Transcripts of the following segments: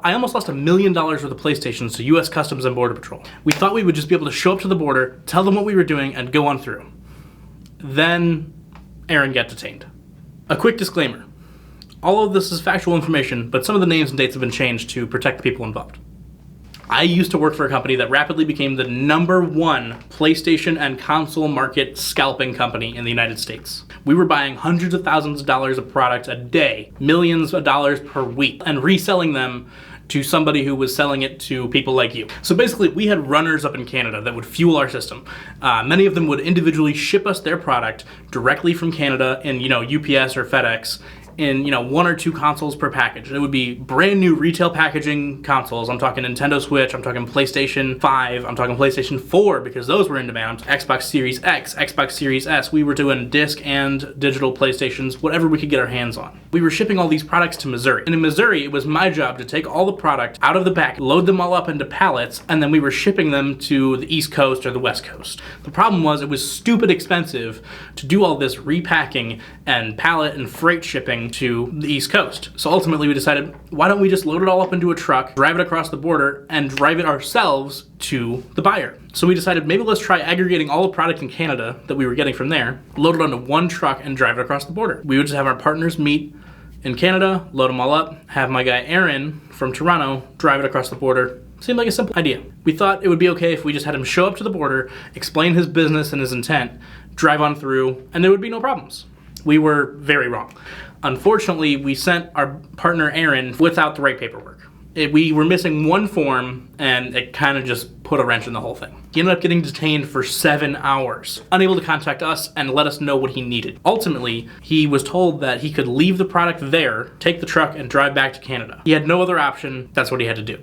I almost lost $1 million worth of PlayStations to US Customs and Border Patrol. We thought we would just be able to show up to the border, tell them what we were doing, and go on through. Then Aaron got detained. A quick disclaimer. All of this is factual information, but some of the names and dates have been changed to protect the people involved. I used to work for a company that rapidly became the #1 PlayStation and console market scalping company in the United States. We were buying hundreds of thousands of dollars of product a day, millions of dollars per week, and reselling them to somebody who was selling it to people like you. So basically, we had runners up in Canada that would fuel our system. Many of them would individually ship us their product directly from Canada in, UPS or FedEx, in 1 or 2 consoles per package. It would be brand new retail packaging consoles. I'm talking Nintendo Switch, I'm talking PlayStation 5, I'm talking PlayStation 4 because those were in demand. Xbox Series X, Xbox Series S. We were doing disc and digital PlayStations, whatever we could get our hands on. We were shipping all these products to Missouri. And in Missouri, it was my job to take all the product out of the pack, load them all up into pallets, and then we were shipping them to the East Coast or the West Coast. The problem was it was stupid expensive to do all this repacking and pallet and freight shipping to the East Coast. So ultimately we decided, why don't we just load it all up into a truck, drive it across the border, and drive it ourselves to the buyer. So we decided maybe let's try aggregating all the product in Canada that we were getting from there, load it onto one truck, and drive it across the border. We would just have our partners meet in Canada, load them all up, have my guy Aaron from Toronto drive it across the border. Seemed like a simple idea. We thought it would be okay if we just had him show up to the border, explain his business and his intent, drive on through, and there would be no problems. We were very wrong. Unfortunately, we sent our partner Aaron without the right paperwork. We were missing one form, and it kind of just put a wrench in the whole thing. He ended up getting detained for 7 hours, unable to contact us and let us know what he needed. Ultimately, he was told that he could leave the product there, take the truck, and drive back to Canada. He had no other option. That's what he had to do.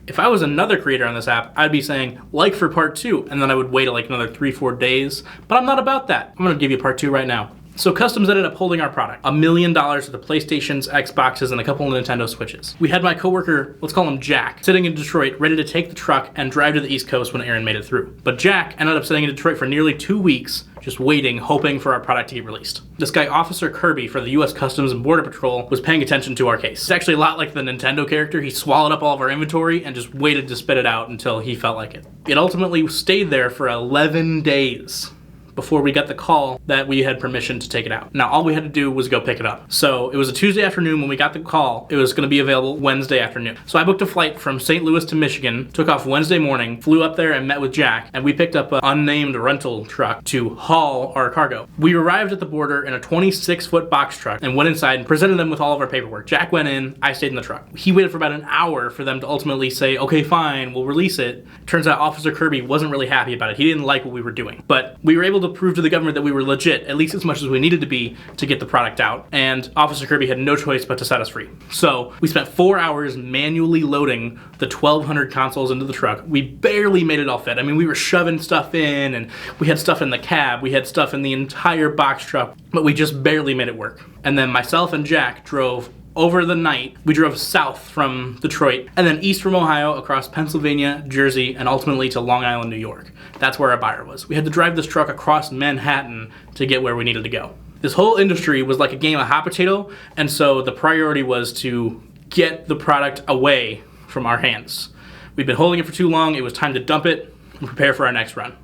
If I was another creator on this app, I'd be saying, like for part 2, and then I would wait like another 3-4 days, but I'm not about that. I'm gonna give you part 2 right now. So Customs ended up holding our product, $1 million of the PlayStations, Xboxes, and a couple of Nintendo Switches. We had my coworker, let's call him Jack, sitting in Detroit, ready to take the truck and drive to the East Coast when Aaron made it through. But Jack ended up sitting in Detroit for nearly 2 weeks, just waiting, hoping for our product to get released. This guy, Officer Kirby for the US Customs and Border Patrol, was paying attention to our case. It's actually a lot like the Nintendo character. He swallowed up all of our inventory and just waited to spit it out until he felt like it. It ultimately stayed there for 11 days. Before we got the call that we had permission to take it out. Now, all we had to do was go pick it up. So it was a Tuesday afternoon when we got the call. It was gonna be available Wednesday afternoon. So I booked a flight from St. Louis to Michigan, took off Wednesday morning, flew up there and met with Jack, and we picked up an unnamed rental truck to haul our cargo. We arrived at the border in a 26-foot box truck and went inside and presented them with all of our paperwork. Jack went in, I stayed in the truck. He waited for about an hour for them to ultimately say, okay, fine, we'll release it. Turns out Officer Kirby wasn't really happy about it. He didn't like what we were doing. But we were able to prove to the government that we were legit, at least as much as we needed to be to get the product out, and Officer Kirby had no choice but to set us free. So we spent 4 hours manually loading the 1,200 consoles into the truck. We barely made it all fit. I mean, we were shoving stuff in, and we had stuff in the cab, we had stuff in the entire box truck, but we just barely made it work. And then myself and Jack drove over the night. We drove south from Detroit and then east from Ohio across Pennsylvania, Jersey, and ultimately to Long Island, New York. That's where our buyer was. We had to drive this truck across Manhattan to get where we needed to go. This whole industry was like a game of hot potato, and so the priority was to get the product away from our hands. We'd been holding it for too long. It was time to dump it and prepare for our next run.